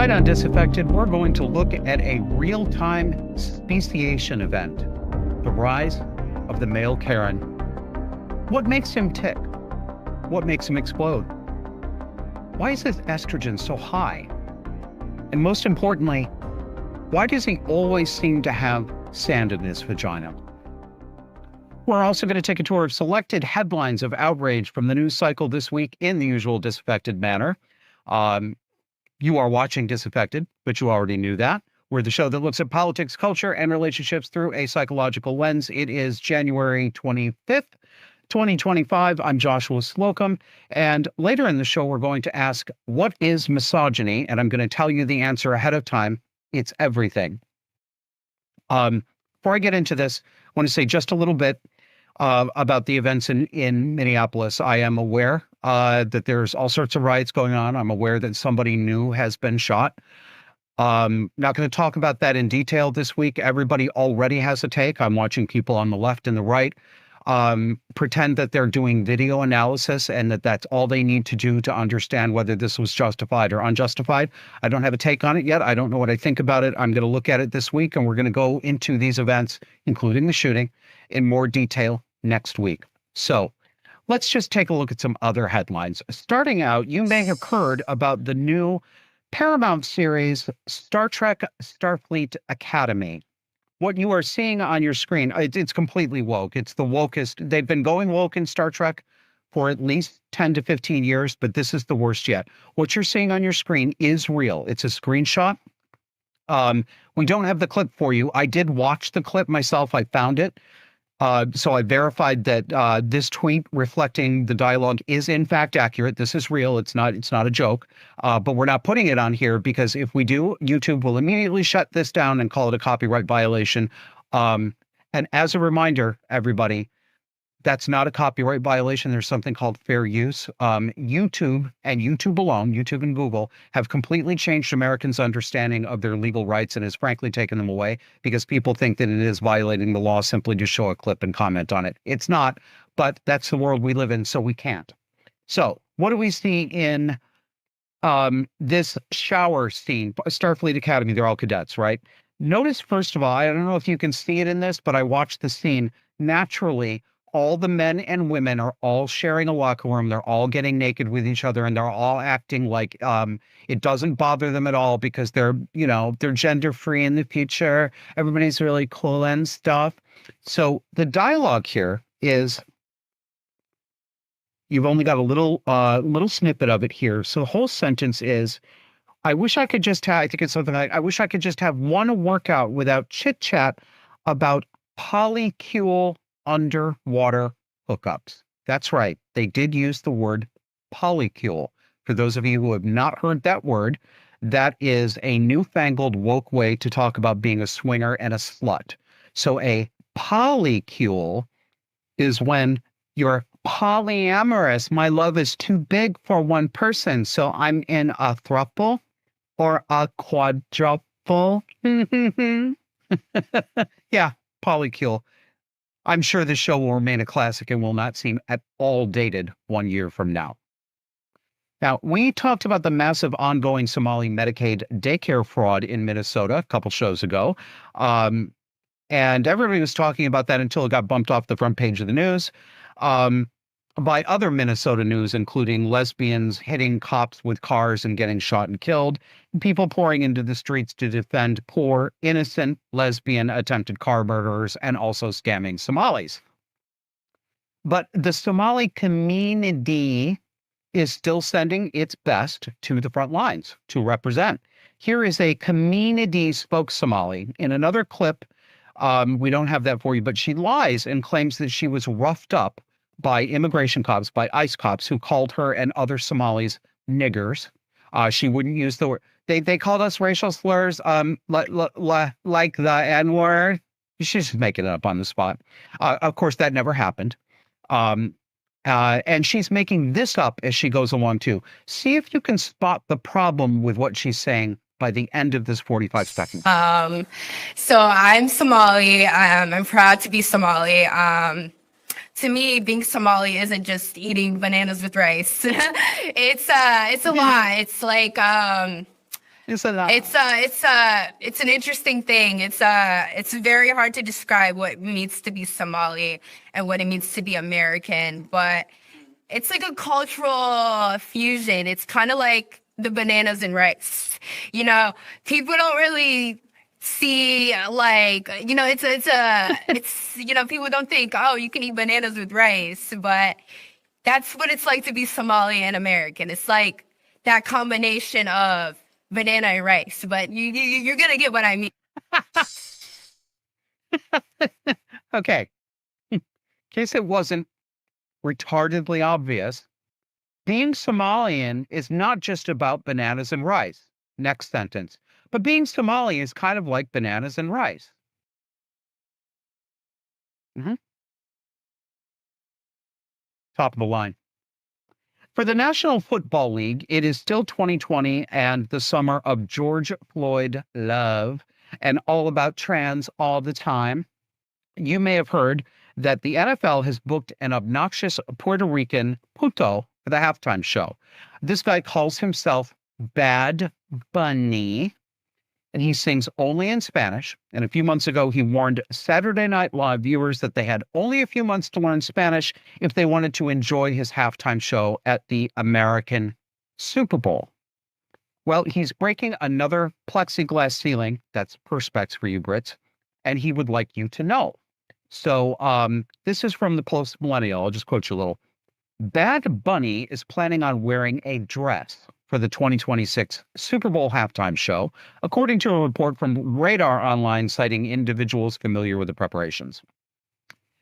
Tonight on Disaffected, we're going to look at a real-time speciation event, the rise of the male Karen. What makes him tick? What makes him explode? Why is his estrogen so high? And most importantly, why does he always seem to have sand in his vagina? We're also going to take a tour of selected headlines of outrage from the news cycle this week in the usual Disaffected manner. You are watching Disaffected, but you already knew that. We're the show that looks at politics, culture, and relationships through a psychological lens. It is January 25th, 2025. I'm Joshua Slocum, and later in the show, we're going to ask, what is misogyny? And I'm going to tell you the answer ahead of time. It's everything. Before I get into this, I want to say just a little bit about the events in Minneapolis. I am aware that there's all sorts of riots going on. I'm aware that somebody new has been shot. Not going to talk about that in detail this week. Everybody already has a take. I'm watching people on the left and the right pretend that they're doing video analysis and that that's all they need to do to understand whether this was justified or unjustified. I don't have a take on it yet. I don't know what I think about it. I'm going to look at it this week, and we're going to go into these events, including the shooting, in more detail next week. So let's just take a look at some other headlines. Starting out, you may have heard about the new Paramount series, Star Trek Starfleet Academy. What you are seeing on your screen, it's completely woke. It's the wokest. They've been going woke in Star Trek for at least 10 to 15 years, but this is the worst yet. What you're seeing on your screen is real. It's a screenshot. We don't have the clip for you. I did watch the clip myself. I found it. So I verified that this tweet reflecting the dialogue is in fact accurate. This is real. It's not a joke. But we're not putting it on here because if we do, YouTube will immediately shut this down and call it a copyright violation. And as a reminder, everybody, that's not a copyright violation. There's something called fair use. YouTube and YouTube alone, YouTube and Google, have completely changed Americans' understanding of their legal rights and has frankly taken them away because people think that it is violating the law simply to show a clip and comment on it. It's not, but that's the world we live in, so we can't. So what do we see in this shower scene? Starfleet Academy, they're all cadets, right? Notice, first of all, I don't know if you can see it in this, but I watched the scene. Naturally, all the men and women are all sharing a locker room. They're all getting naked with each other, and they're all acting like it doesn't bother them at all because they're gender free in the future. Everybody's really cool and stuff. So the dialogue here is, you've only got a little snippet of it here. So the whole sentence is, I wish I could just have, I think it's something like, I wish I could just have one workout without chit chat about polycule underwater hookups. That's right. They did use the word polycule. For those of you who have not heard that word, that is a newfangled woke way to talk about being a swinger and a slut. So a polycule is when you're polyamorous. My love is too big for one person, so I'm in a throuple or a quadruple. Yeah, polycule. I'm sure this show will remain a classic and will not seem at all dated 1 year from now. Now, we talked about the massive ongoing Somali Medicaid daycare fraud in Minnesota a couple shows ago. And everybody was talking about that until it got bumped off the front page of the news by other Minnesota news, including lesbians hitting cops with cars and getting shot and killed, and people pouring into the streets to defend poor, innocent lesbian attempted car murderers, and also scamming Somalis. But the Somali community is still sending its best to the front lines to represent. Here is a community spoke Somali in another clip. We don't have that for you, but she lies and claims that she was roughed up by immigration cops, by ICE cops, who called her and other Somalis niggers. She wouldn't use the word. They called us racial slurs, like the N-word. She's just making it up on the spot. Of course, that never happened. And she's making this up as she goes along too. See if you can spot the problem with what she's saying by the end of this 45 seconds. So I'm Somali. I'm proud to be Somali. To me, being Somali isn't just eating bananas with rice. It's a lot. It's like It's a It's an interesting thing. It's very hard to describe what it means to be Somali and what it means to be American, but it's like a cultural fusion. It's kind of like the bananas and rice. You know, people don't really see like, it's people don't think, oh, you can eat bananas with rice, but that's what it's like to be Somali and American. It's like that combination of banana and rice, but you're gonna get what I mean. okay. In case it wasn't retardedly obvious, being Somalian is not just about bananas and rice. Next sentence. But being Somali is kind of like bananas and rice. Mhm. Top of the line. For the National Football League, it is still 2020 and the summer of George Floyd love and all about trans all the time. You may have heard that the NFL has booked an obnoxious Puerto Rican puto for the halftime show. This guy calls himself Bad Bunny, and he sings only in Spanish. And a few months ago, he warned Saturday Night Live viewers that they had only a few months to learn Spanish if they wanted to enjoy his halftime show at the American Super Bowl. Well, he's breaking another plexiglass ceiling. That's Perspex for you Brits. And he would like you to know. So this is from the Post Millennial. I'll just quote you a little. Bad Bunny is planning on wearing a dress for the 2026 Super Bowl halftime show, according to a report from Radar Online citing individuals familiar with the preparations.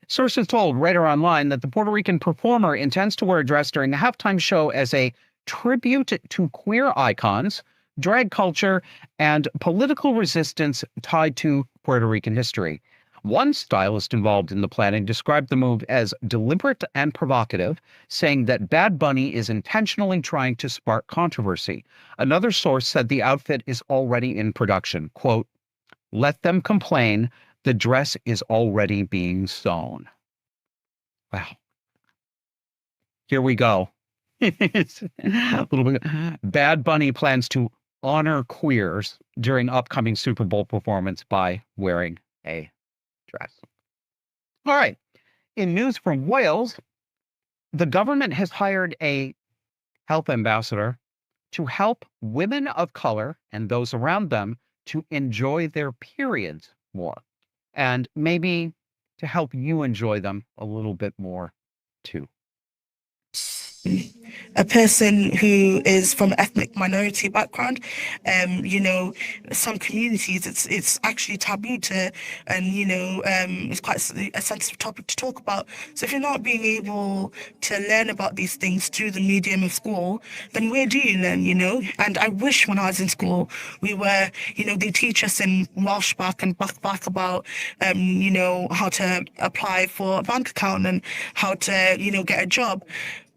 Sources told Radar Online that the Puerto Rican performer intends to wear a dress during the halftime show as a tribute to queer icons, drag culture, and political resistance tied to Puerto Rican history. One stylist involved in the planning described the move as deliberate and provocative, saying that Bad Bunny is intentionally trying to spark controversy. Another source said the outfit is already in production. Quote, let them complain. The dress is already being sewn. Wow. Here we go. It's a little bit. Bad Bunny plans to honor queers during upcoming Super Bowl performance by wearing a dress. All right. In news from Wales, the government has hired a health ambassador to help women of color and those around them to enjoy their periods more, and maybe to help you enjoy them a little bit more too. A person who is from ethnic minority background, some communities it's actually taboo to, and it's quite a sensitive topic to talk about. So if you're not being able to learn about these things through the medium of school, then where do you learn? And I wish when I was in school we were, they teach us in Welsh back and back about, how to apply for a bank account and how to, get a job.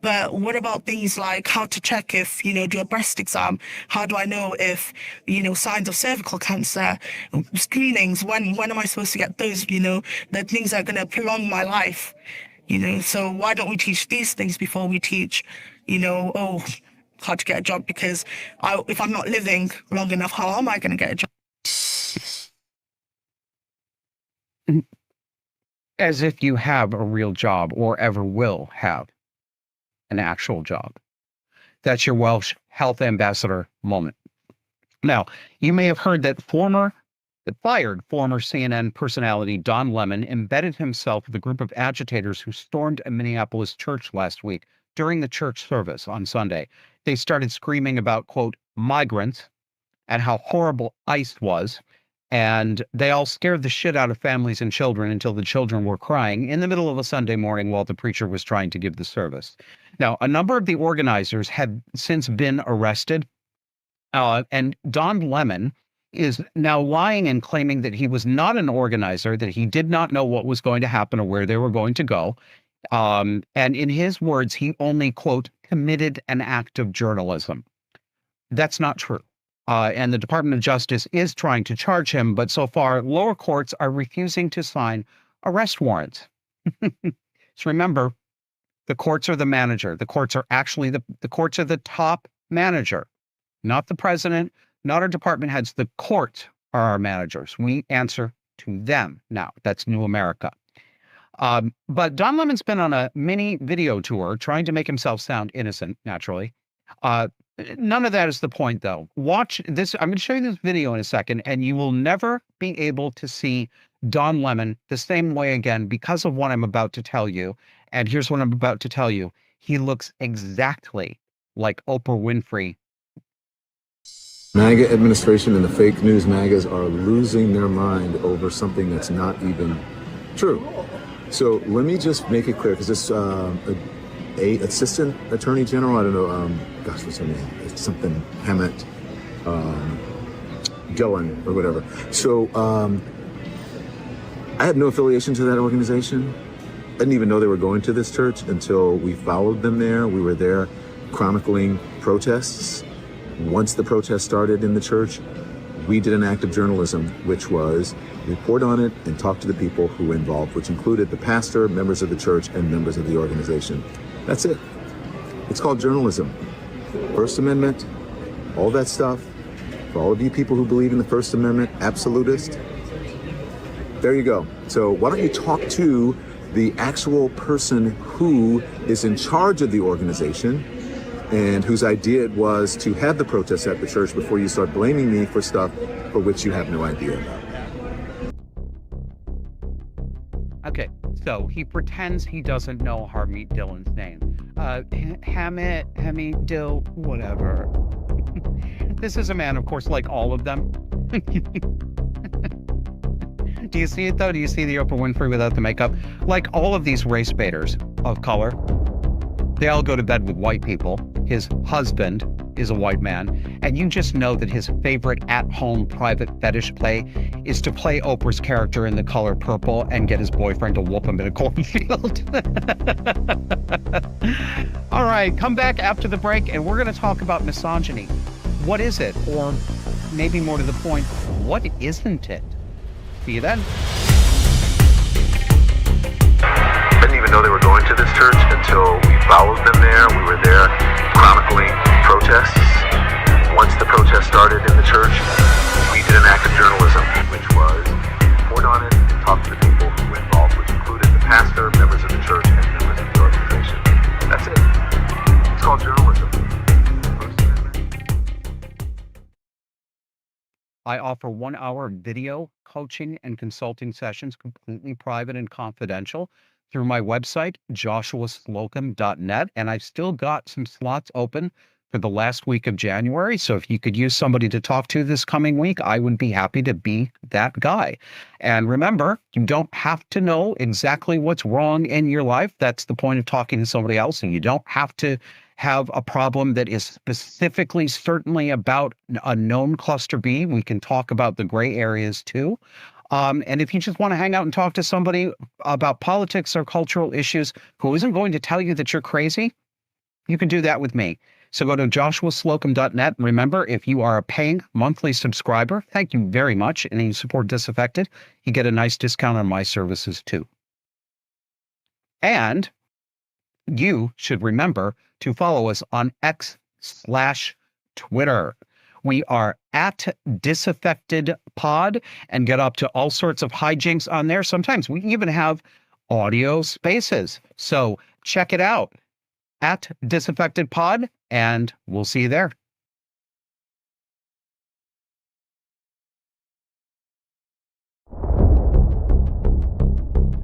But what about things like how to check if, do a breast exam? How do I know if, signs of cervical cancer, screenings, when am I supposed to get those, the things that are going to prolong my life? So why don't we teach these things before we teach, how to get a job? Because if I'm not living long enough, how am I going to get a job? As if you have a real job or ever will have an actual job. That's your Welsh health ambassador moment. Now, you may have heard that fired former CNN personality Don Lemon embedded himself with a group of agitators who stormed a Minneapolis church last week during the church service on Sunday. They started screaming about, quote, migrants and how horrible ICE was. And they all scared the shit out of families and children until the children were crying in the middle of a Sunday morning while the preacher was trying to give the service. Now, a number of the organizers have since been arrested. And Don Lemon is now lying and claiming that he was not an organizer, that he did not know what was going to happen or where they were going to go. And in his words, he only, quote, committed an act of journalism. That's not true. And the Department of Justice is trying to charge him, but so far, lower courts are refusing to sign arrest warrants. So remember, the courts are the manager. The courts are actually the courts are the top manager, not the president, not our department heads. The courts are our managers. We answer to them now. That's New America. But Don Lemon's been on a mini video tour trying to make himself sound innocent, naturally. Uh, None of that is the point, though. Watch this. I'm going to show you this video in a second, and you will never be able to see Don Lemon the same way again because of what I'm about to tell you. And here's what I'm about to tell you. He looks exactly like Oprah Winfrey. MAGA administration and the fake news MAGAs are losing their mind over something that's not even true. So let me just make it clear, because this assistant attorney general, I don't know, gosh, what's her name? It's something Hammett, Gillen or whatever. So I had no affiliation to that organization. I didn't even know they were going to this church until we followed them there. We were there chronicling protests. Once the protest started in the church, we did an act of journalism, which was report on it and talk to the people who were involved, which included the pastor, members of the church, and members of the organization. That's it. It's called journalism. First Amendment, all that stuff. For all of you people who believe in the First Amendment, absolutist, there you go. So why don't you talk to the actual person who is in charge of the organization and whose idea it was to have the protests at the church before you start blaming me for stuff for which you have no idea about. Okay, so he pretends he doesn't know Harmeet Dillon's name. Hamid Dill, whatever. This is a man, of course, like all of them. Do you see it, though? Do you see the Oprah Winfrey without the makeup? Like all of these race baiters of color, they all go to bed with white people. His husband is a white man, and you just know that his favorite at-home private fetish play is to play Oprah's character in The Color Purple and get his boyfriend to whoop him in a cornfield. All right, come back after the break, and we're going to talk about misogyny. What is it? Or maybe more to the point, what isn't it? See you then. I didn't even know they were going to this church until we followed them there. We were there chronicling protests. Once the protest started in the church, we did an act of journalism, which was report on it and talk to the people who were involved, which included the pastor, members of the church, and members of the organization. That's it. It's called journalism. I offer 1 hour video coaching and consulting sessions, completely private and confidential, through my website, joshuaslocum.net. And I've still got some slots open for the last week of January. So if you could use somebody to talk to this coming week, I would be happy to be that guy. And remember, you don't have to know exactly what's wrong in your life. That's the point of talking to somebody else. And you don't have to have a problem that is specifically, certainly about a known cluster B. We can talk about the gray areas too. And if you just want to hang out and talk to somebody about politics or cultural issues who isn't going to tell you that you're crazy, you can do that with me. So go to joshuaslocum.net. And remember, if you are a paying monthly subscriber, thank you very much, and you support Disaffected, you get a nice discount on my services too. And you should remember to follow us on X/Twitter. We are at Disaffected Pod and get up to all sorts of hijinks on there. Sometimes we even have audio spaces. So check it out at Disaffected Pod, and we'll see you there.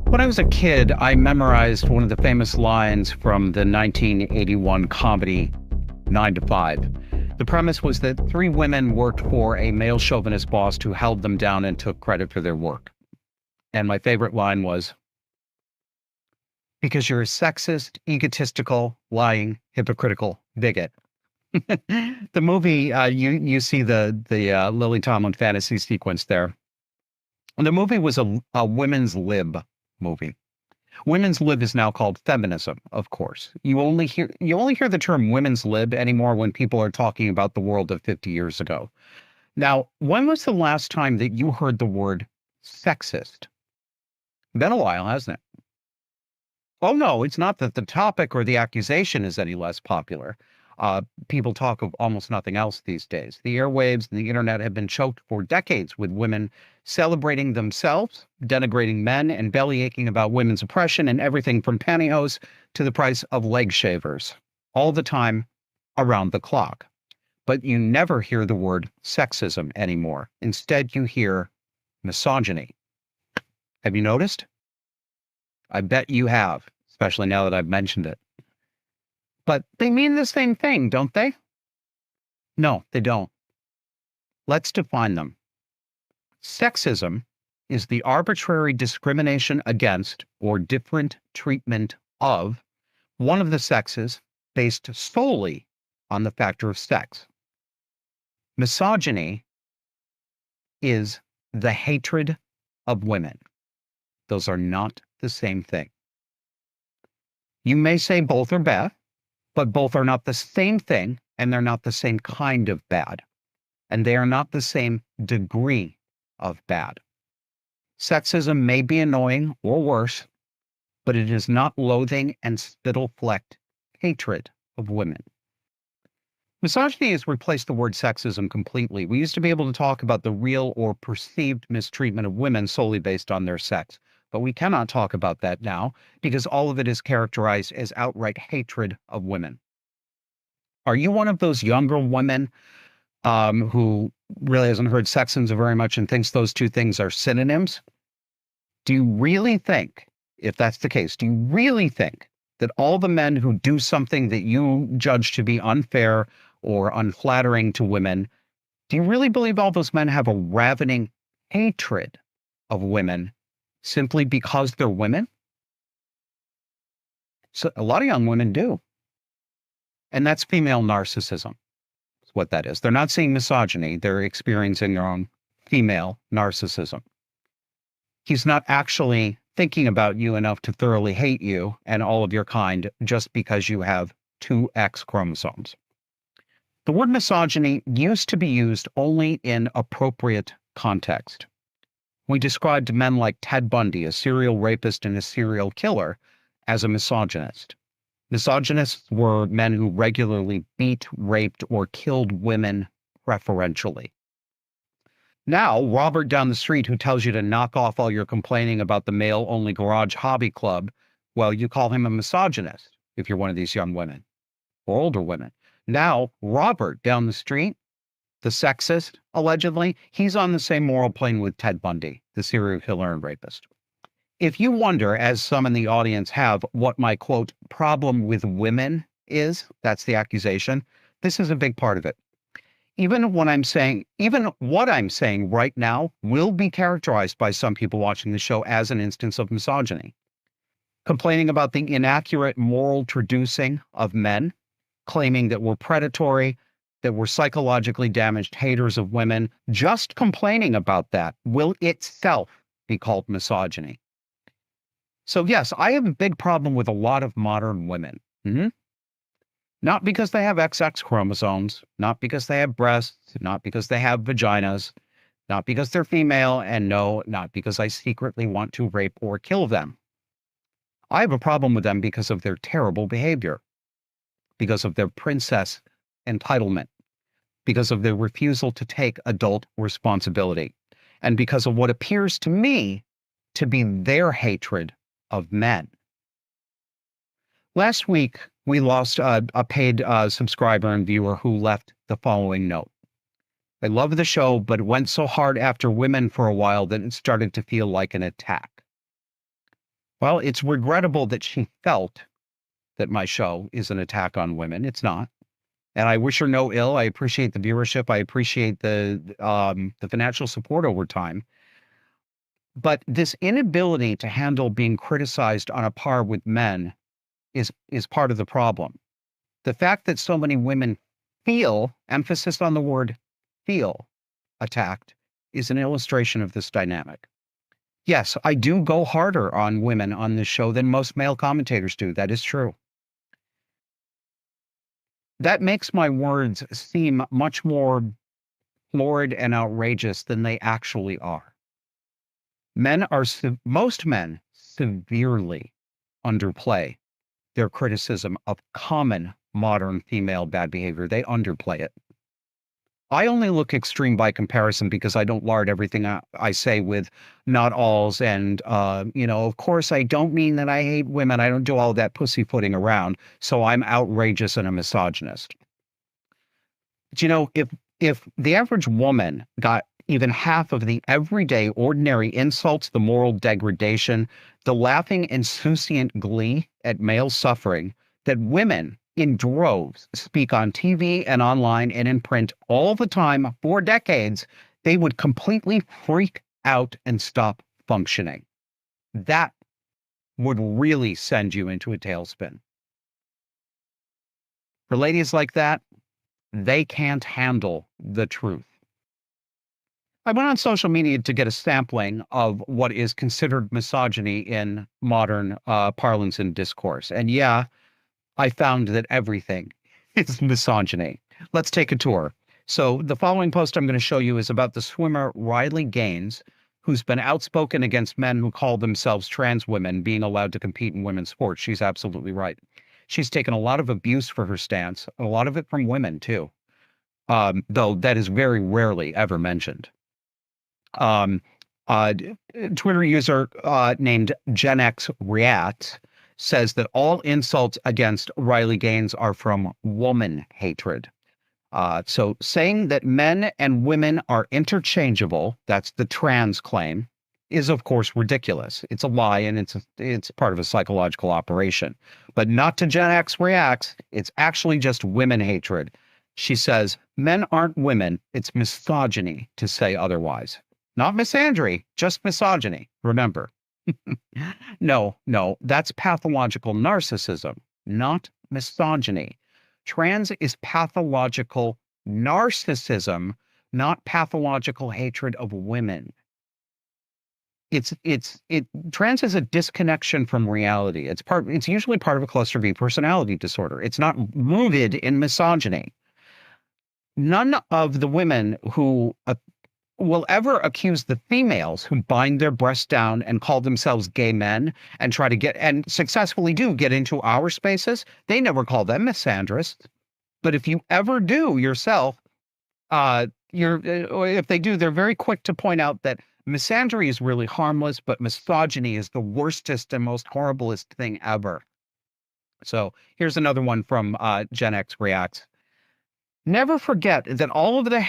When I was a kid, I memorized one of the famous lines from the 1981 comedy 9 to 5. The premise was that 3 women worked for a male chauvinist boss who held them down and took credit for their work. And my favorite line was, because you're a sexist, egotistical, lying, hypocritical bigot. The movie, you see the Lily Tomlin fantasy sequence there. And the movie was a women's lib movie. Women's lib is now called feminism, of course. You only hear the term women's lib anymore when people are talking about the world of 50 years ago. Now, when was the last time that you heard the word sexist? Been a while, hasn't it? Oh no, it's not that the topic or the accusation is any less popular. People talk of almost nothing else these days. The airwaves and the internet have been choked for decades with women celebrating themselves, denigrating men, and bellyaching about women's oppression and everything from pantyhose to the price of leg shavers, all the time, around the clock. But you never hear the word sexism anymore. Instead, you hear misogyny. Have you noticed? I bet you have, especially now that I've mentioned it. But they mean the same thing, don't they? No, they don't. Let's define them. Sexism is the arbitrary discrimination against or different treatment of one of the sexes based solely on the factor of sex. Misogyny is the hatred of women. Those are not the same thing. You may say both are bad, but both are not the same thing, and they're not the same kind of bad. And they are not the same degree of bad. Sexism may be annoying or worse, but it is not loathing and spittle-flecked hatred of women. Misogyny has replaced the word sexism completely. We used to be able to talk about the real or perceived mistreatment of women solely based on their sex, but we cannot talk about that now because all of it is characterized as outright hatred of women. Are you one of those younger women who really hasn't heard sexism very much and thinks those two things are synonyms? Do you really think, if that's the case, do you really think that all the men who do something that you judge to be unfair or unflattering to women, do you really believe all those men have a ravening hatred of women simply because they're women? So a lot of young women do. And that's female narcissism. That's what that is. They're not seeing misogyny. They're experiencing their own female narcissism. He's not actually thinking about you enough to thoroughly hate you and all of your kind just because you have two X chromosomes. The word misogyny used to be used only in appropriate context. We described men like Ted Bundy, a serial rapist and a serial killer, as a misogynist. Misogynists were men who regularly beat, raped, or killed women preferentially. Now, Robert down the street who tells you to knock off all your complaining about the male-only garage hobby club, well, you call him a misogynist if you're one of these young women or older women. Now, Robert down the street, the sexist, allegedly, he's on the same moral plane with Ted Bundy, the serial killer and rapist. If you wonder, as some in the audience have, what my, quote, problem with women is, that's the accusation, this is a big part of it. Even what I'm saying right now will be characterized by some people watching the show as an instance of misogyny. Complaining about the inaccurate moral traducing of men, claiming that we're predatory, that we're psychologically damaged haters of women, just complaining about that will itself be called misogyny. So yes, I have a big problem with a lot of modern women. Not because they have XX chromosomes, not because they have breasts, not because they have vaginas, not because they're female, and no, not because I secretly want to rape or kill them. I have a problem with them because of their terrible behavior, because of their princess entitlement, because of their refusal to take adult responsibility, and because of what appears to me to be their hatred of men. Last week, we lost a paid subscriber and viewer who left the following note. I love the show, but it went so hard after women for a while that it started to feel like an attack. Well, it's regrettable that she felt that my show is an attack on women. It's not. And I wish her no ill. I appreciate the viewership. I appreciate the financial support over time. But this inability to handle being criticized on a par with men is part of the problem. The fact that so many women feel, emphasis on the word feel, attacked is an illustration of this dynamic. Yes, I do go harder on women on this show than most male commentators do. That is true. That makes my words seem much more florid and outrageous than they actually are. Most men severely underplay their criticism of common modern female bad behavior. They underplay it. I only look extreme by comparison because I don't lard everything I say with not alls. And, of course, I don't mean that I hate women. I don't do all that pussyfooting around. So I'm outrageous and a misogynist. But, if the average woman got even half of the everyday ordinary insults, the moral degradation, the laughing insouciant glee at male suffering that women in droves speak on TV and online and in print all the time for decades, they would completely freak out and stop functioning. That would really send you into a tailspin. For ladies like that, they can't handle the truth. I went on social media to get a sampling of what is considered misogyny in modern parlance and discourse. And yeah, I found that everything is misogyny. Let's take a tour. So the following post I'm going to show you is about the swimmer Riley Gaines, who's been outspoken against men who call themselves trans women being allowed to compete in women's sports. She's absolutely right. She's taken a lot of abuse for her stance, a lot of it from women too, though that is very rarely ever mentioned. Twitter user named Gen X React says that all insults against Riley Gaines are from woman hatred. So saying that men and women are interchangeable, that's the trans claim, is of course ridiculous. It's a lie and it's part of a psychological operation. But not to Gen X Reacts, it's actually just women hatred. She says, men aren't women, it's misogyny to say otherwise. Not misandry, just misogyny, remember. No, that's pathological narcissism, not misogyny. Trans is pathological narcissism, not pathological hatred of women. Trans is a disconnection from reality. It's usually part of a cluster B personality disorder. It's not rooted in misogyny. None of the women who will ever accuse the females who bind their breasts down and call themselves gay men and try to get and successfully do get into our spaces. They never call them misandrists. But if you ever do yourself, if they do, they're very quick to point out that misandry is really harmless, but misogyny is the worstest and most horriblest thing ever. So here's another one from Gen X Reacts. Never forget that all the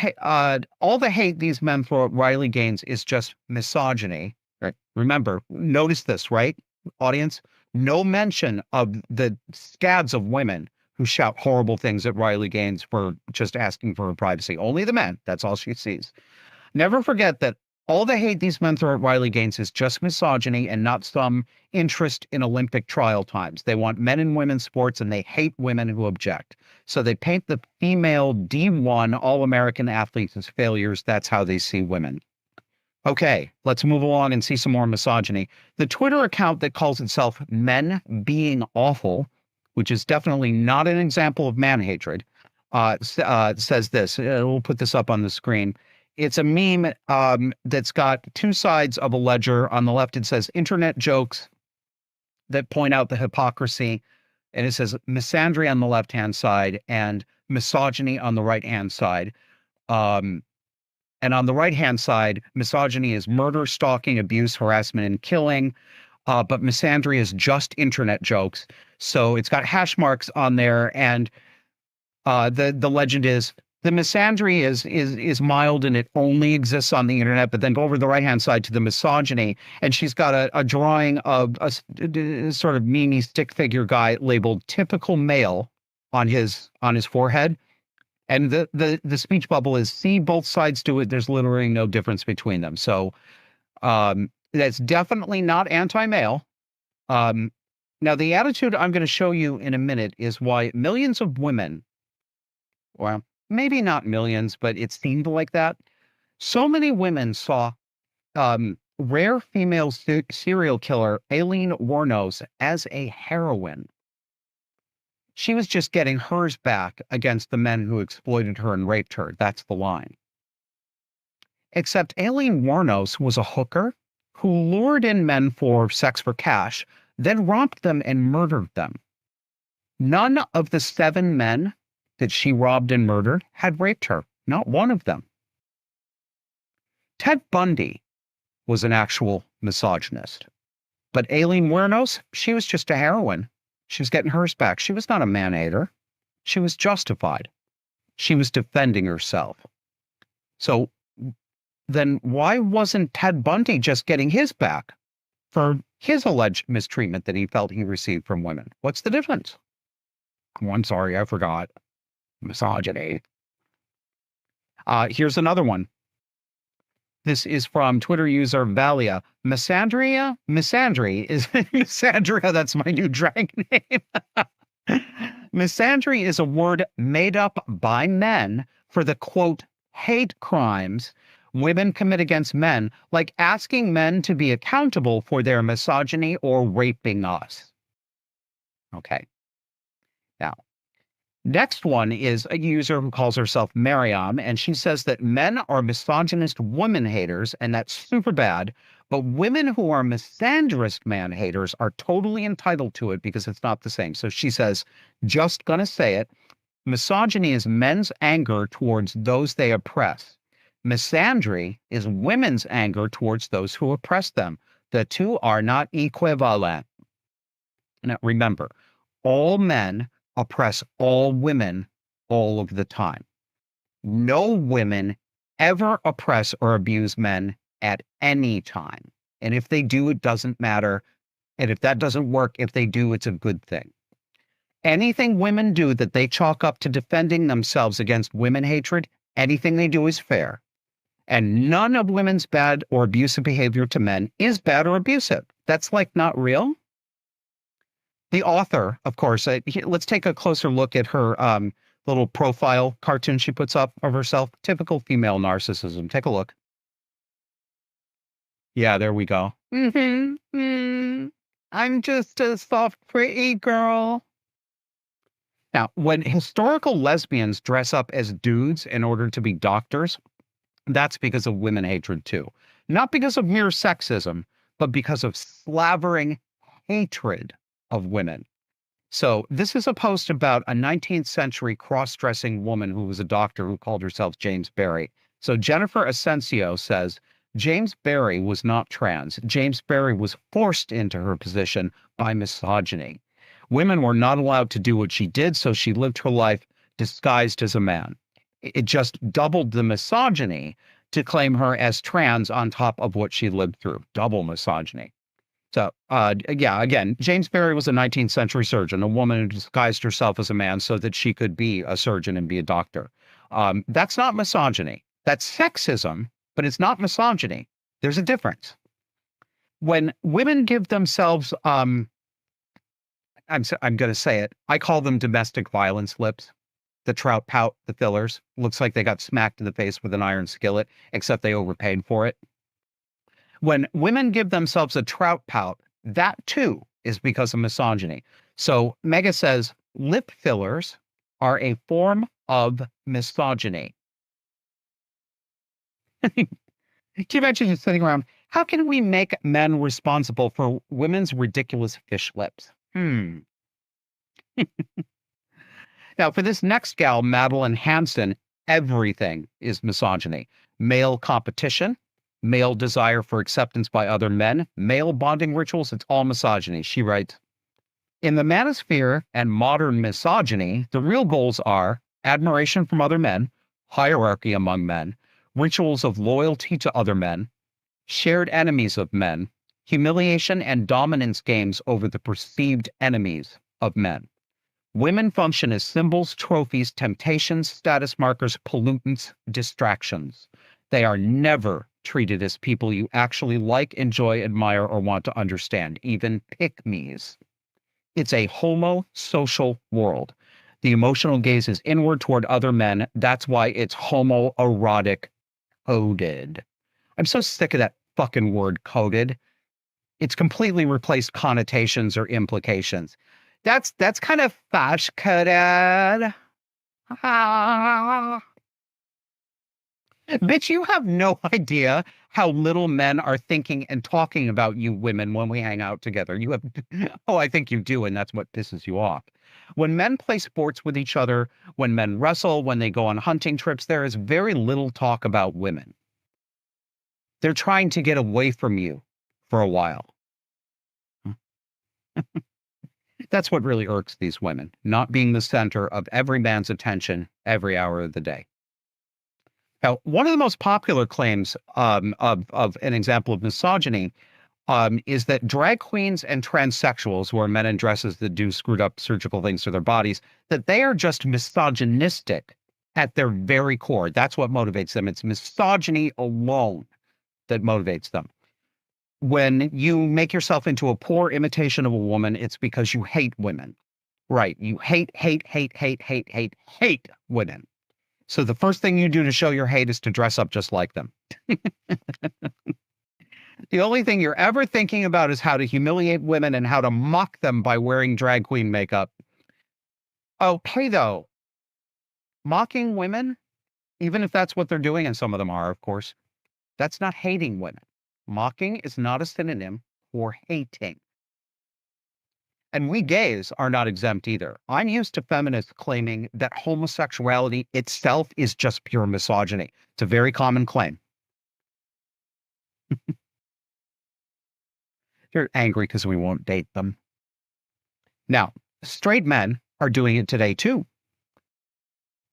hate these men throw at Riley Gaines is just misogyny. Right? Remember, notice this, right, audience? No mention of the scads of women who shout horrible things at Riley Gaines for just asking for her privacy. Only the men. That's all she sees. Never forget that all the hate these men throw at Riley Gaines is just misogyny and not some interest in Olympic trial times. They want men and women's sports and they hate women who object. So they paint the female D1 All-American athletes as failures. That's how they see women. Okay, let's move along and see some more misogyny. The Twitter account that calls itself Men Being Awful, which is definitely not an example of man hatred, says this. We'll put this up on the screen. It's a meme that's got two sides of a ledger. On the left, it says internet jokes that point out the hypocrisy. And it says misandry on the left-hand side and misogyny on the right-hand side. And on the right-hand side, misogyny is murder, stalking, abuse, harassment, and killing. But misandry is just internet jokes. So it's got hash marks on there. And the legend is, the misandry is mild and it only exists on the internet, but then go over to the right-hand side to the misogyny, and she's got a drawing of a sort of memey stick figure guy labeled typical male on his forehead. And the speech bubble is, see, both sides do it. There's literally no difference between them. So that's definitely not anti-male. Now, the attitude I'm going to show you in a minute is why millions of women, well, maybe not millions, but it seemed like that. So many women saw rare female serial killer Aileen Wuornos as a heroine. She was just getting hers back against the men who exploited her and raped her. That's the line. Except Aileen Wuornos was a hooker who lured in men for sex for cash, then robbed them and murdered them. None of the 7 men that she robbed and murdered had raped her. Not one of them. Ted Bundy was an actual misogynist. But Aileen Wuornos, she was just a heroine. She was getting hers back. She was not a man-hater. She was justified. She was defending herself. So then why wasn't Ted Bundy just getting his back for his alleged mistreatment that he felt he received from women? What's the difference? Oh, I'm sorry, I forgot. Misogyny. Here's another one. This is from Twitter user Valia. Misandria? Misandry is Misandria. That's my new drag name. Misandry is a word made up by men for the quote, hate crimes women commit against men, like asking men to be accountable for their misogyny or raping us. Okay. Now, next one is a user who calls herself Mariam, and she says that men are misogynist woman haters, and that's super bad. But women who are misandrist man haters are totally entitled to it because it's not the same. So she says, just gonna say it, misogyny is men's anger towards those they oppress. Misandry is women's anger towards those who oppress them. The two are not equivalent. Now, remember, all men oppress all women all of the time. No women ever oppress or abuse men at any time. And if they do, it doesn't matter. And if that doesn't work, if they do, it's a good thing. Anything women do that they chalk up to defending themselves against women hatred, anything they do is fair. And none of women's bad or abusive behavior to men is bad or abusive. That's like not real. The author, of course, let's take a closer look at her little profile cartoon she puts up of herself. Typical female narcissism. Take a look. Yeah, there we go. I'm just a soft, pretty girl. Now, when historical lesbians dress up as dudes in order to be doctors, that's because of women hatred too. Not because of mere sexism, but because of slavering hatred of women. So this is a post about a 19th century cross-dressing woman who was a doctor who called herself James Barry. So Jennifer Asensio says, James Barry was not trans. James Barry was forced into her position by misogyny. Women were not allowed to do what she did, so she lived her life disguised as a man. It just doubled the misogyny to claim her as trans on top of what she lived through. Double misogyny. So, yeah, again, James Barry was a 19th century surgeon, a woman who disguised herself as a man so that she could be a surgeon and be a doctor. That's not misogyny. That's sexism, but it's not misogyny. There's a difference. When women give themselves, I'm going to say it, I call them domestic violence lips. The trout pout, the fillers. Looks like they got smacked in the face with an iron skillet, except they overpaid for it. When women give themselves a trout pout, that too is because of misogyny. So Mega says lip fillers are a form of misogyny. Can you imagine just sitting around? How can we make men responsible for women's ridiculous fish lips? Now, for this next gal, Madeline Hanson, everything is misogyny. Male competition, male desire for acceptance by other men, male bonding rituals, it's all misogyny. She writes, in the manosphere and modern misogyny, the real goals are admiration from other men, hierarchy among men, rituals of loyalty to other men, shared enemies of men, humiliation and dominance games over the perceived enemies of men. Women function as symbols, trophies, temptations, status markers, pollutants, distractions. They are never treated as people you actually like, enjoy, admire, or want to understand, even pick-me's. It's a homo-social world. The emotional gaze is inward toward other men. That's why it's homoerotic coded. I'm so sick of that fucking word coded. It's completely replaced connotations or implications. That's kind of fash coded. Bitch, you have no idea how little men are thinking and talking about you women when we hang out together. You have, oh, I think you do, and that's what pisses you off. When men play sports with each other, when men wrestle, when they go on hunting trips, there is very little talk about women. They're trying to get away from you for a while. That's what really irks these women, not being the center of every man's attention every hour of the day. Now, one of the most popular claims of an example of misogyny is that drag queens and transsexuals, who are men in dresses that do screwed up surgical things to their bodies, that they are just misogynistic at their very core. That's what motivates them. It's misogyny alone that motivates them. When you make yourself into a poor imitation of a woman, it's because you hate women. Right. You hate women. So the first thing you do to show your hate is to dress up just like them. The only thing you're ever thinking about is how to humiliate women and how to mock them by wearing drag queen makeup. Okay, though, mocking women, even if that's what they're doing, and some of them are, of course, that's not hating women. Mocking is not a synonym for hating. And we gays are not exempt either. I'm used to feminists claiming that homosexuality itself is just pure misogyny. It's a very common claim. They're angry because we won't date them. Now, straight men are doing it today too.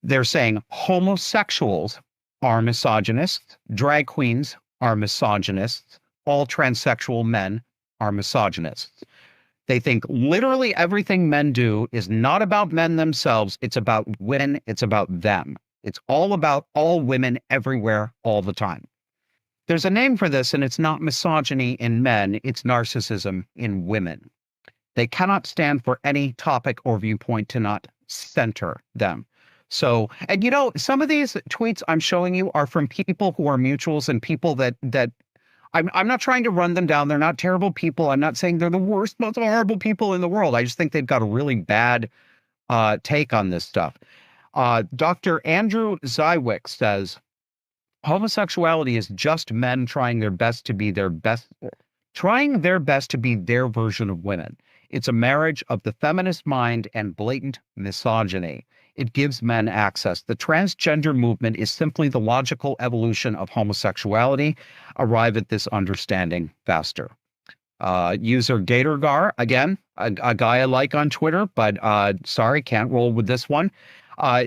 They're saying homosexuals are misogynists, drag queens are misogynists, all transsexual men are misogynists. They think literally everything men do is not about men themselves. It's about women. It's about them. It's all about all women everywhere, all the time. There's a name for this, and it's not misogyny in men. It's narcissism in women. They cannot stand for any topic or viewpoint to not center them. So, and you know, some of these tweets I'm showing you are from people who are mutuals and people that I'm not trying to run them down. They're not terrible people. I'm not saying they're the worst, most horrible people in the world. I just think they've got a really bad take on this stuff. Dr. Andrew Zywick says, homosexuality is just men trying their best to be their version of women. It's a marriage of the feminist mind and blatant misogyny. It gives men access. The transgender movement is simply the logical evolution of homosexuality. Arrive at this understanding faster. User Gatorgar, again, a guy I like on Twitter, but sorry, can't roll with this one.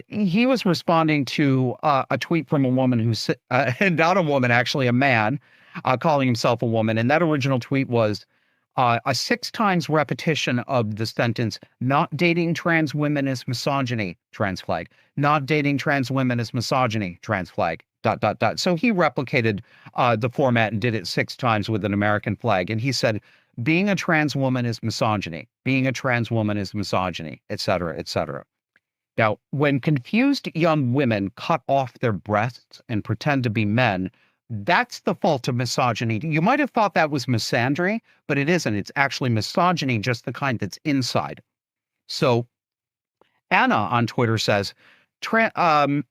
He was responding to a tweet from a woman who's not a woman, actually a man, calling himself a woman. And that original tweet was a 6 times repetition of the sentence, not dating trans women is misogyny, trans flag. Not dating trans women is misogyny, trans flag, ... So he replicated the format and did it 6 times with an American flag. And he said, being a trans woman is misogyny. Being a trans woman is misogyny, et cetera, et cetera. Now, when confused young women cut off their breasts and pretend to be men, that's the fault of misogyny. You might have thought that was misandry, but it isn't. It's actually misogyny, just the kind that's inside. So Anna on Twitter says, transgenderism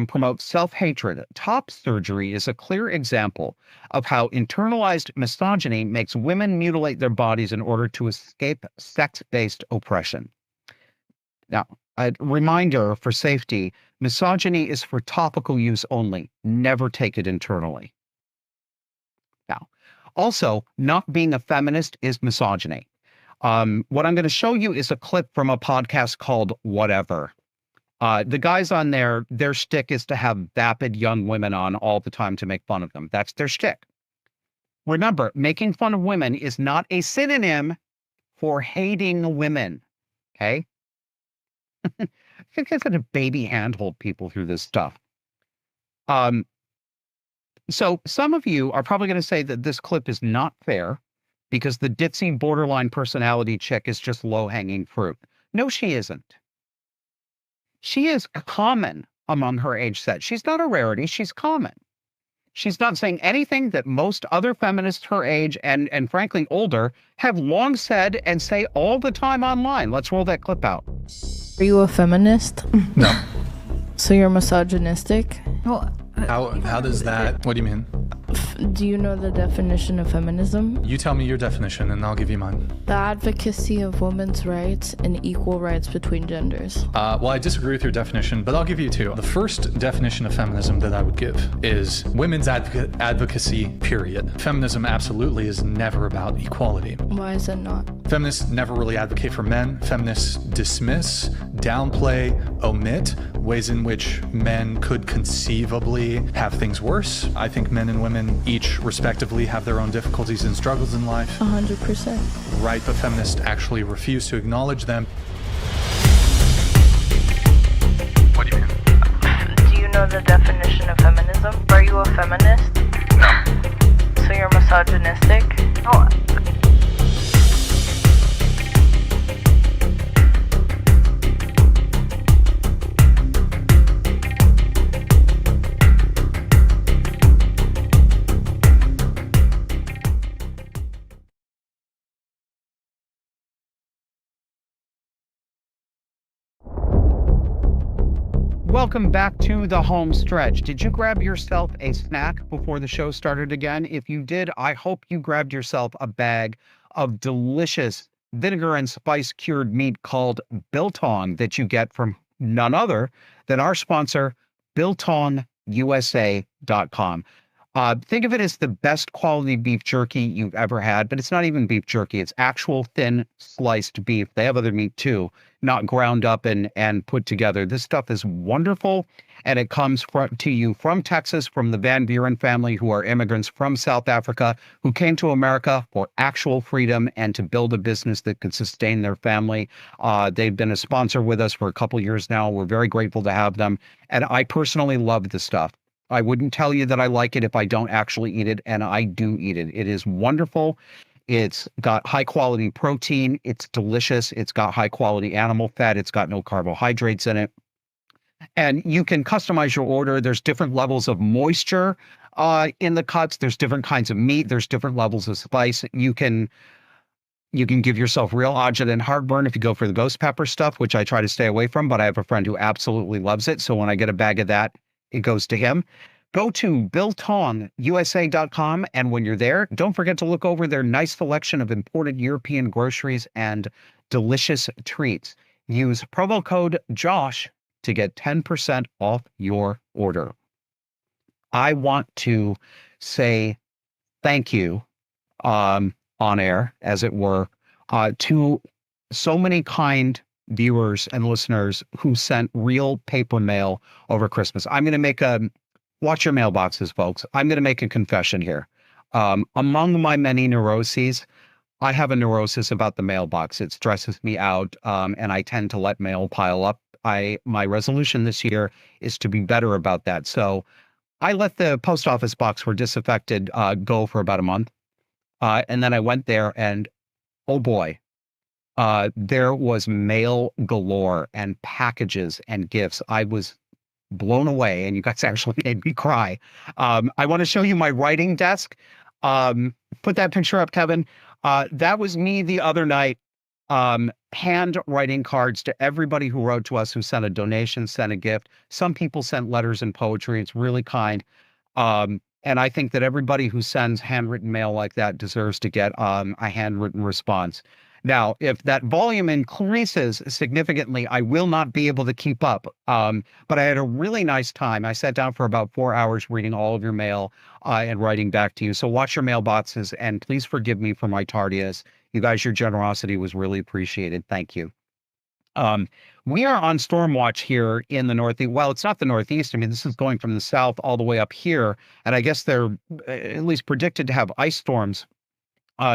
promotes self-hatred. Top surgery is a clear example of how internalized misogyny makes women mutilate their bodies in order to escape sex-based oppression. Now, a reminder for safety, misogyny is for topical use only. Never take it internally. Now, also, not being a feminist is misogyny. What I'm going to show you is a clip from a podcast called Whatever. The guys on there, their shtick is to have vapid young women on all the time to make fun of them. That's their shtick. Remember, making fun of women is not a synonym for hating women. Okay? I think I said a baby handhold people through this stuff. So some of you are probably going to say that this clip is not fair because the ditzy borderline personality chick is just low-hanging fruit. No, she isn't. She is common among her age set. She's not a rarity. She's common. She's not saying anything that most other feminists her age and frankly older have long said and say all the time online. Let's roll that clip out. Are you a feminist? No. So you're misogynistic? How does that, what do you mean? Do you know the definition of feminism? You tell me your definition and I'll give you mine. The advocacy of women's rights and equal rights between genders. Well, I disagree with your definition, but I'll give you two. The first definition of feminism that I would give is women's advocacy, period. Feminism absolutely is never about equality. Why is it not? Feminists never really advocate for men. Feminists dismiss, downplay, omit ways in which men could conceivably have things worse. I think men and women each respectively have their own difficulties and struggles in life. 100%. Right, but feminists actually refuse to acknowledge them. What do you mean? Do you know the definition of feminism? Are you a feminist? No. So you're misogynistic? No. Welcome back to the home stretch. Did you grab yourself a snack before the show started again? If you did, I hope you grabbed yourself a bag of delicious vinegar and spice cured meat called biltong that you get from none other than our sponsor, biltongusa.com. Think of it as the best quality beef jerky you've ever had, but it's not even beef jerky. It's actual thin sliced beef. They have other meat too, not ground up and put together. This stuff is wonderful, and it comes to you from Texas, from the Van Buren family, who are immigrants from South Africa, who came to America for actual freedom and to build a business that could sustain their family. They've been a sponsor with us for a couple years now. We're very grateful to have them, and I personally love the stuff. I wouldn't tell you that I like it if I don't actually eat it, and I do eat it. It is wonderful. It's got high quality protein. It's delicious. It's got high quality animal fat. It's got no carbohydrates in it. And you can customize your order. There's different levels of moisture in the cuts. There's different kinds of meat. There's different levels of spice. You can give yourself real agita and heartburn if you go for the ghost pepper stuff, which I try to stay away from, but I have a friend who absolutely loves it. So when I get a bag of that, it goes to him. Go to biltongusa.com, and when you're there, don't forget to look over their nice selection of imported European groceries and delicious treats. Use promo code JOSH to get 10% off your order. I want to say thank you on air, as it were, to so many kind viewers and listeners who sent real paper mail over Christmas. I'm going to watch your mailboxes, folks. I'm going to make a confession here. Among my many neuroses, I have a neurosis about the mailbox. It stresses me out, and I tend to let mail pile up. My resolution this year is to be better about that. So I let the post office box where disaffected go for about a month. And then I went there and, oh boy, there was mail galore and packages and gifts. I was blown away, and you guys actually made me cry. I want to show you my writing desk. Put that picture up, Kevin. That was me the other night, hand writing cards to everybody who wrote to us, who sent a donation, sent a gift. Some people sent letters and poetry. It's really kind. And I think that everybody who sends handwritten mail like that deserves to get a handwritten response. Now, if that volume increases significantly, I will not be able to keep up. But I had a really nice time. I sat down for about 4 hours reading all of your mail and writing back to you. So watch your mailboxes, and please forgive me for my tardiness. You guys, your generosity was really appreciated. Thank you. We are on storm watch here in the Northeast. Well, it's not the Northeast. I mean, this is going from the south all the way up here. And I guess they're at least predicted to have ice storms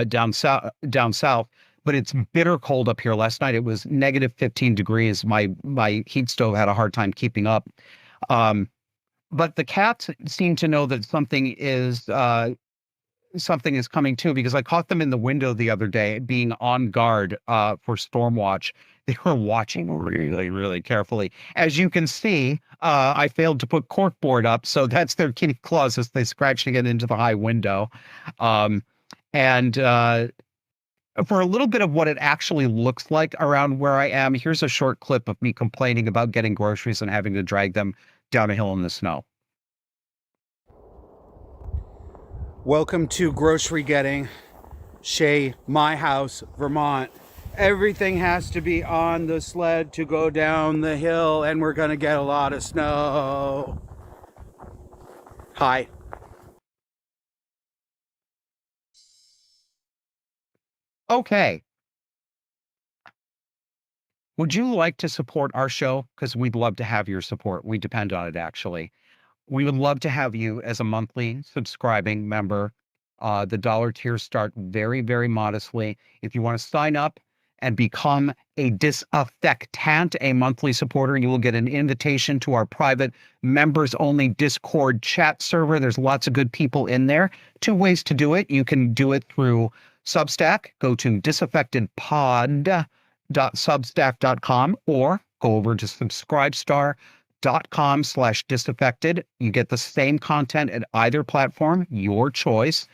down south. But it's bitter cold up here. Last night it was negative 15 degrees. My heat stove had a hard time keeping up. But the cats seem to know that something is coming too, because I caught them in the window the other day being on guard for storm watch. They were watching really, really carefully. As you can see, I failed to put corkboard up, so that's their kitty claws as they scratch to get into the high window. For a little bit of what it actually looks like around where I am, here's a short clip of me complaining about getting groceries and having to drag them down a hill in the snow. Welcome to grocery getting, Shea, my house, Vermont. Everything has to be on the sled to go down the hill, and we're gonna get a lot of snow. Hi. Okay. Would you like to support our show? Because we'd love to have your support. We depend on it, actually. We would love to have you as a monthly subscribing member. The dollar tiers start very, very modestly. If you want to sign up and become a disaffectant, a monthly supporter, you will get an invitation to our private members-only Discord chat server. There's lots of good people in there. 2 ways to do it. You can do it through Substack. Go to disaffectedpod.substack.com or go over to subscribestar.com/disaffected. You get the same content at either platform, your choice.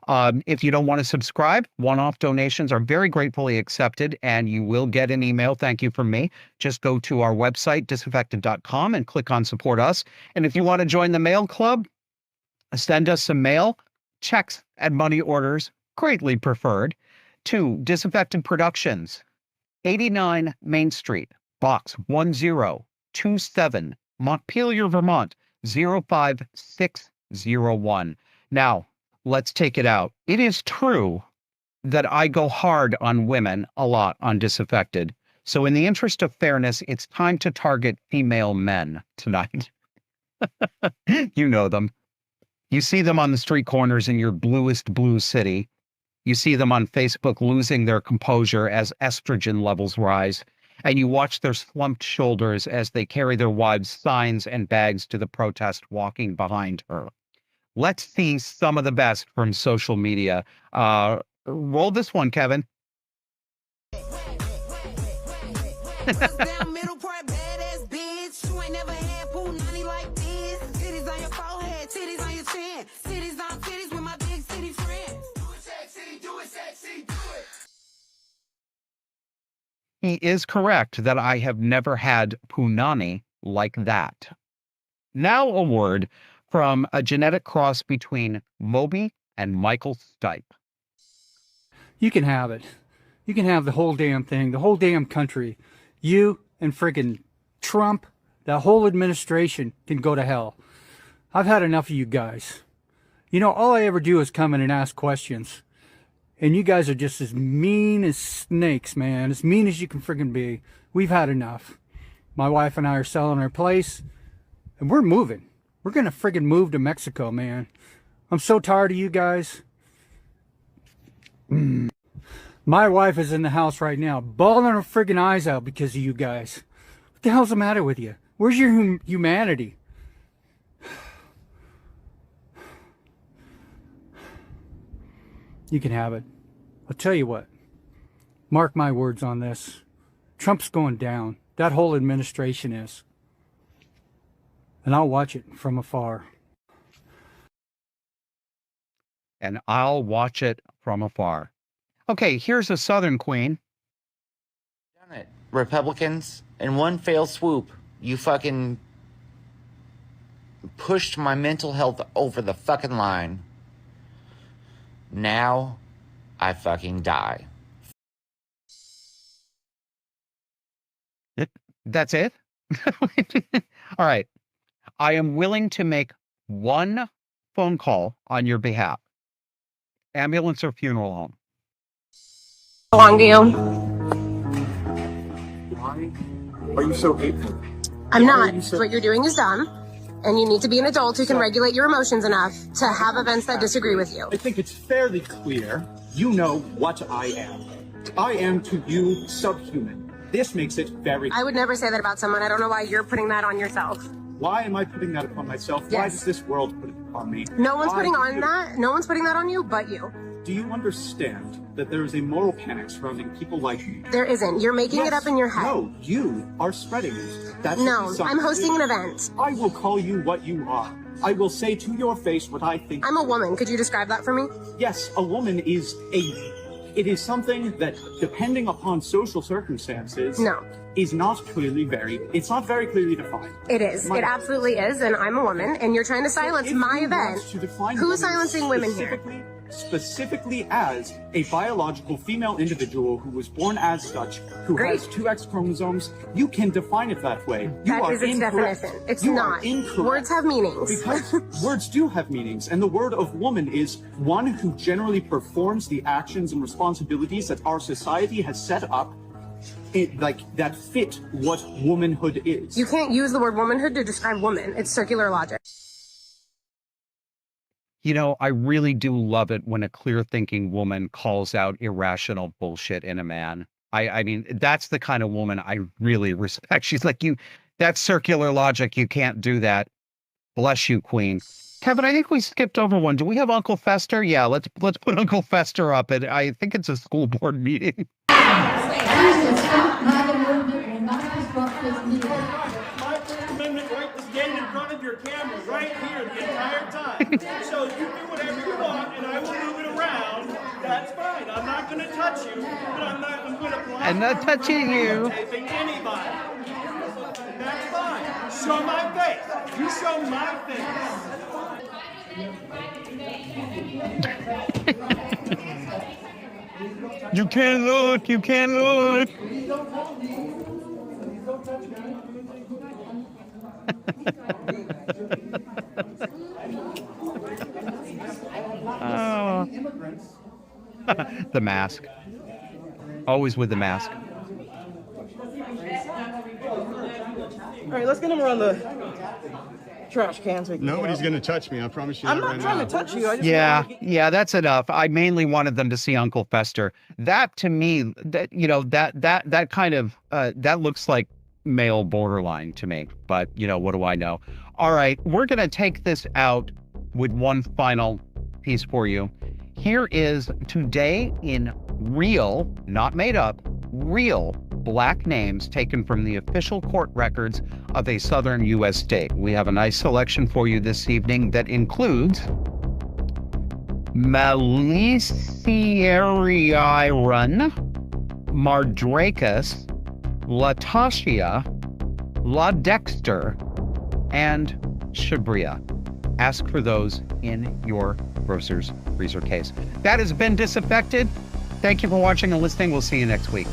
If you don't want to subscribe, one-off donations are very gratefully accepted, and you will get an email. Thank you from me. Just go to our website, disaffected.com, and click on Support Us. And if you want to join the mail club, send us some mail, checks, and money orders, greatly preferred, to Disaffected Productions, 89 Main Street, Box 1027, Montpelier, Vermont, 05601. Now, let's take it out. It is true that I go hard on women a lot on Disaffected. So in the interest of fairness, it's time to target female men tonight. You know them. You see them on the street corners in your bluest blue city. You see them on Facebook losing their composure as estrogen levels rise. And you watch their slumped shoulders as they carry their wives' signs and bags to the protest walking behind her. Let's see some of the best from social media. Roll this one, Kevin. He is correct that I have never had punani like that. Now a word from a genetic cross between Moby and Michael Stipe. You can have it. You can have the whole damn thing, the whole damn country. You and friggin' Trump, that whole administration can go to hell. I've had enough of you guys. You know, all I ever do is come in and ask questions. And you guys are just as mean as snakes, man. As mean as you can friggin' be. We've had enough. My wife and I are selling our place, and we're moving. We're gonna friggin' move to Mexico, man. I'm so tired of you guys. My wife is in the house right now, bawling her friggin' eyes out because of you guys. What the hell's the matter with you? Where's your humanity? You can have it. I'll tell you what. Mark my words on this. Trump's going down. That whole administration is. And I'll watch it from afar. And I'll watch it from afar. Okay, here's a Southern queen. Done it. Republicans, in one fell swoop, you fucking pushed my mental health over the fucking line. Now, I fucking die. That's it? All right. I am willing to make one phone call on your behalf. Ambulance or funeral home? How long do you? Why are you so hateful? I'm not. What you're doing is dumb. And you need to be an adult who can regulate your emotions enough to have events that disagree with you. I think it's fairly clear you know what I am. I am to you subhuman. This makes it very I would never say that about someone. I don't know why you're putting that on yourself. Why am I putting that upon myself? Why Yes. does this world put it upon me? No one's Why putting do on you- that. No one's putting that on you but you. Do you understand that there is a moral panic surrounding people like me? There isn't. You're making it Yes. up in your head. No, you are spreading it. That should No, be something I'm hosting an event. I will call you what you are. I will say to your face what I think. I'm a woman. Could you describe that for me? Yes, a woman is it is something that, depending upon social circumstances, No. is not it's not very clearly defined. It is. It absolutely is, and I'm a woman, and you're trying to silence my event. Who's silencing women here? Specifically as a biological female individual who was born as such, who has 2 X chromosomes, you can define it that way. That is its definition. It's not. Words have meanings. Because words do have meanings, and the word of woman is one who generally performs the actions and responsibilities that our society has set up that fit what womanhood is. You can't use the word womanhood to describe woman. It's circular logic. You know, I really do love it when a clear-thinking woman calls out irrational bullshit in a man. I mean, that's the kind of woman I really respect. She's like, that's circular logic. You can't do that. Bless you, Queen. Kevin, I think we skipped over one. Do we have Uncle Fester? Yeah, let's put Uncle Fester up. I think it's a school board meeting. Your camera right here the entire time. So you do whatever you want and I will move it around. That's fine. I'm not going to touch you, but I'm going to block. I'm not touching you. Taping anybody. That's fine. Show my face. You show my face. You can't look. You can't look. Oh. The mask. Always with the mask. All right, let's get him around the trash cans. Nobody's going to touch me. I promise you. I'm not trying to touch you. I just yeah, that's enough. I mainly wanted them to see Uncle Fester. That to me, that kind of that looks like male borderline to me. But what do I know? All right, we're going to take this out with one final piece for you. Here is today in real, not made up, real Black names taken from the official court records of a southern U.S. state. We have a nice selection for you this evening that includes Maliciariron, Mardracus, Latasia, La Dexter, and Shabria. Ask for those in your grocer's freezer case. That has been Disaffected. Thank you for watching and listening. We'll see you next week.